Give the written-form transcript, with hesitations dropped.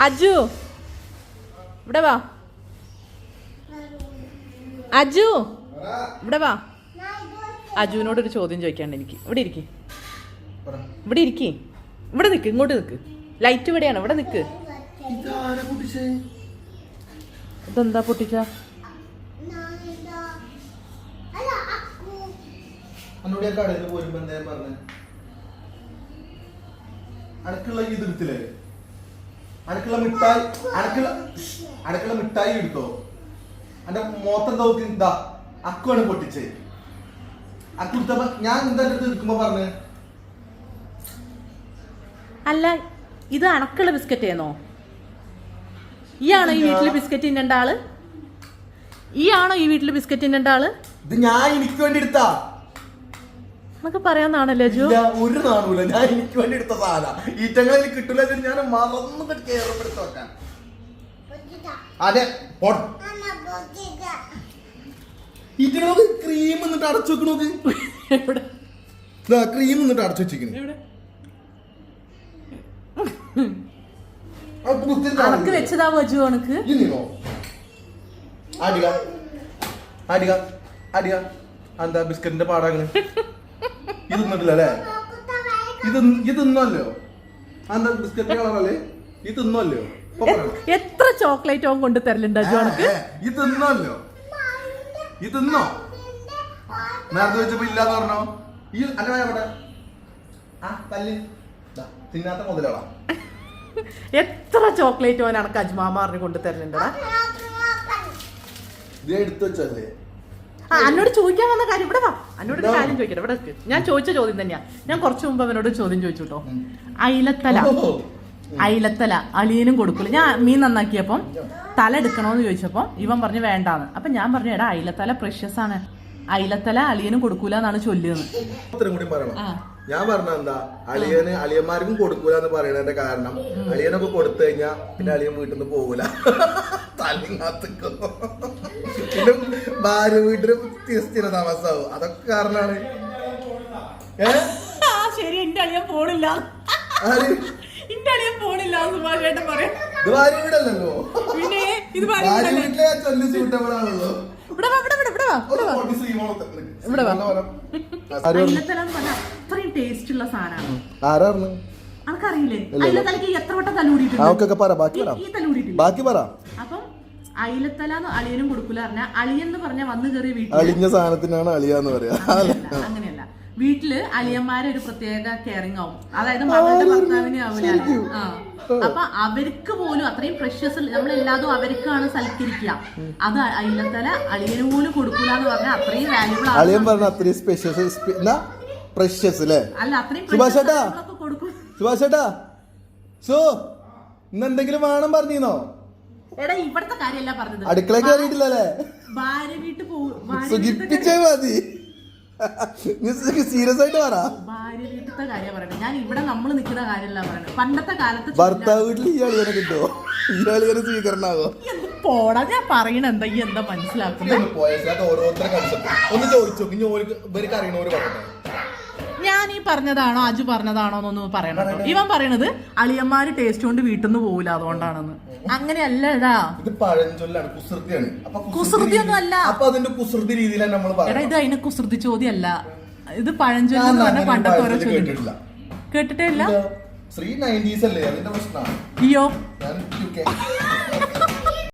അജു ഇവിടെ വാ. അജു ഇവിടെ വാ. അജുവിനോടൊരു ചോദ്യം ചോദിക്കാണ്ട് എനിക്ക്. ഇവിടെ ഇരിക്കി, ഇവിടെ ഇരിക്കി, ഇവിടെ നിക്ക്, ഇങ്ങോട്ട് നിക്ക്. ലൈറ്റ് ഇവിടെയാണ്, ഇവിടെ നിക്ക്. ഇതെന്താ പൊട്ടിച്ച? അടക്കുള്ള മിഠായി എടുത്തോ? എന്റെ മോത്തെന്താ എന്താ അക്കുവാണ് പൊട്ടിച്ചേ. അക്കുടുത്തപ്പോ ഞാൻ എന്താ എടുക്കുമ്പോ പറഞ്ഞേ? അല്ല, ഇത് അണക്കുള്ള ബിസ്ക്കറ്റ് ആണോ? ഈ ആണോ ഈ വീട്ടില് ബിസ്ക്കറ്റ് തിന്നേണ്ട ആള്? ഈ ആണോ ഈ വീട്ടില് ബിസ്ക്കറ്റ് തിന്നേണ്ട ആള്? ഇത് ഞാൻ എനിക്ക് വേണ്ടി എടുത്താ എന്നൊക്കെ പറയാന്നാണല്ലേ അജു? ഒരു നാണൂല, ഞാൻ എനിക്ക് വേണ്ടി എടുത്ത സാധനം. ഈറ്റങ്ങളിൽ കിട്ടൂല, ഞാൻ മറന്നു കേറപ്പെടുത്ത വെക്കാൻ. അതെ, ഈറ്റങ്ങളൊക്കെ ക്രീം എന്നിട്ട് അടച്ചു വെക്കണോക്ക്. ക്രീം എന്നിട്ട് അടച്ചു വെച്ചിരിക്കുന്നു. അണക്ക് വെച്ചതാവോ അജു? അണക്ക് അടിക അടിക അടിക എന്താ ബിസ്ക്കറ്റിന്റെ പാടാണ്? ഇത് തിന്നിട്ടില്ലല്ലേ? ഇത് തിന്നല്ലോ. എന്താ ബിസ്ക്കറ്റ് കളറല്ലേ? ഇത് തിന്നല്ലോ. എത്ര ചോക്ലേറ്റ് ഓൻ കൊണ്ട് തരലുണ്ട് അജു അണക്ക്? ഇത് തിന്നല്ലോ. ഇത് തിന്നോ? നേരത്തെ വെച്ചപ്പോ ഇല്ലാന്ന് പറഞ്ഞോ? ഈ അല്ല അവിടെ തിന്നാത്ത മുതലാളാ. എത്ര ചോക്ലേറ്റ് ഓൻ അണക്ക് അജ്മാമാറിന് കൊണ്ട് തരലുണ്ടടാ? ഇത് എടുത്തു വെച്ചല്ലേ? എന്നോട് ചോദിക്കാൻ വന്ന കാര്യം ഇവിടെ വാ. എന്നോട് ഒരു കാര്യം ചോദിക്കട്ടെ, ഇവിടെ ഞാൻ ചോദിച്ച ചോദ്യം തന്നെയാ. ഞാൻ കുറച്ചു മുമ്പ് അവനോട് ചോദ്യം ചോദിച്ചു കേട്ടോ. അയിലത്തല അളിയനും കൊടുക്കൂല. ഞാൻ മീൻ നന്നാക്കിയപ്പം തല എടുക്കണോന്ന് ചോദിച്ചപ്പോ ഇവൻ പറഞ്ഞു വേണ്ടാന്ന്. അപ്പൊ ഞാൻ പറഞ്ഞു, എടാ അയിലത്തല പ്രഷ്യസ് ആണ്, അയിലത്തല അളിയനും കൊടുക്കൂല എന്നാണ് ചൊല്ലുന്നത്. ഞാൻ പറഞ്ഞ എന്താ, അളിയന്മാർക്കും കൊടുക്കൂല എന്ന് പറയുന്നതിന്റെ കാരണം, അളിയനൊക്കെ കൊടുത്തു കഴിഞ്ഞാ പിന്നെ അളിയൻ വീട്ടിൽ നിന്ന് പോകൂല, തലങ്ങാത്തുക്കും, പിന്നെ ഭാര്യ വീട്ടിലും സ്ഥിര താമസാവും. അതൊക്കെ കാരണാണ്. ശരി, എന്റെ അളിയൻ പോണില്ല, എന്റെ അളിയൻ പോണില്ല സുഭാഷേട്ടൻ പറയാം. ഇത് ഭാര്യ വീടല്ലോ, പിന്നെ ഇത് ഭാര്യ വീട്ടിലെ ചൊല്ലി സൂട്ടബിൾ ആണല്ലോ. അത്രയും ടേസ്റ്റ് ഉള്ള സാധനമാണ്. ആരാണ് അനക്കറിയില്ലേ? അയിലത്തലക്ക് എത്ര വട്ടം തലൂടിയിട്ടുണ്ട്. അപ്പം അയിലത്തല അളിയനും കൊടുക്കൂല പറഞ്ഞ അളിയെന്ന് പറഞ്ഞ വന്നു കയറിയ വീട്ടിൽ അളിഞ്ഞ സാധനത്തിനാണ് അളിയാന്ന് പറയാ. അങ്ങനെയല്ല, വീട്ടില് അളിയന്മാരെ ഒരു പ്രത്യേക കെയറിങ് ആവും. അതായത് മകളുടെ ഭർത്താവിനെ ആവില്ല. അപ്പൊ അവർക്ക് പോലും അത്രയും പ്രഷ്യസ്, നമ്മളെല്ലാതും അവർക്കാണ് സൽക്കരിക്കുക. അത് അയിലത്തല അളിയന് പോലും കൊടുക്കൂല എന്ന് പറഞ്ഞാൽ അത്രയും വാല്യൂബിൾ ആണ്. അളിയൻ പറഞ്ഞ അത്രയും പ്രഷ്യസ് അല്ലേ? അല്ല, അത്രയും കൊടുക്കും. സുഭാഷേട്ടാ, ഇന്നെന്തെങ്കിലും വേണം പറഞ്ഞോ? എടാ, ഇവിടത്തെ കാര്യമല്ല പറഞ്ഞത്. അടുക്കള കയറിയിട്ടില്ലല്ലേ? ഭാര്യ വീട്ടിൽ പോകും, സുഖിപ്പിച്ചേ മതി. സീരിയസ് ആയിട്ട് പറ. ഭാര്യ വീട്ടിലത്തെ കാര്യം പറയണേ, ഞാൻ ഇവിടെ നമ്മൾ നിൽക്കുന്ന കാര്യമല്ല പറയണേ. പണ്ടത്തെ കാലത്ത് ഭർത്താവ് വീട്ടിൽ ഈ അളിയനെ കിട്ടുമോ? ഈ അളിയനെ സ്വീകരണമാകോ? പോടാ, ഞാൻ പറയണ എന്താ ഈ എന്താ മനസ്സിലാക്കുന്നത്? ഒന്ന് ചോദിച്ചു ഇവർക്ക് അറിയണവര് പറയട്ടെ. ഞാൻ ഈ പറഞ്ഞതാണോ അജു പറഞ്ഞതാണോ എന്നൊന്ന് പറയണം. ഇവൻ പറയണത് അളിയന്മാര് ടേസ്റ്റ് കൊണ്ട് വീട്ടിൽ നിന്ന് പോവില്ല അതുകൊണ്ടാണെന്ന്. അങ്ങനെയല്ലടാ, ഇത് പഴഞ്ചൊല്ലാണ്, കുസൃതിയാണ്. കുസൃതിയൊന്നും അല്ല. അപ്പൊ അതിന്റെ കുസൃതി രീതിയിലാണ് നമ്മൾ പറയുന്നത്. എടാ, ഇത് അതിന് കുസൃതി ചോദ്യമല്ല, ഇത് പഴഞ്ചൊല്ലെന്ന് പറഞ്ഞ പണ്ടത്തെ ഓരോ ചോദ്യം കേട്ടിട്ടേ ഇല്ല. ശ്രീ 90s അല്ലേ, അതിന്റെ പ്രശ്നമാണ്. അയ്യോ,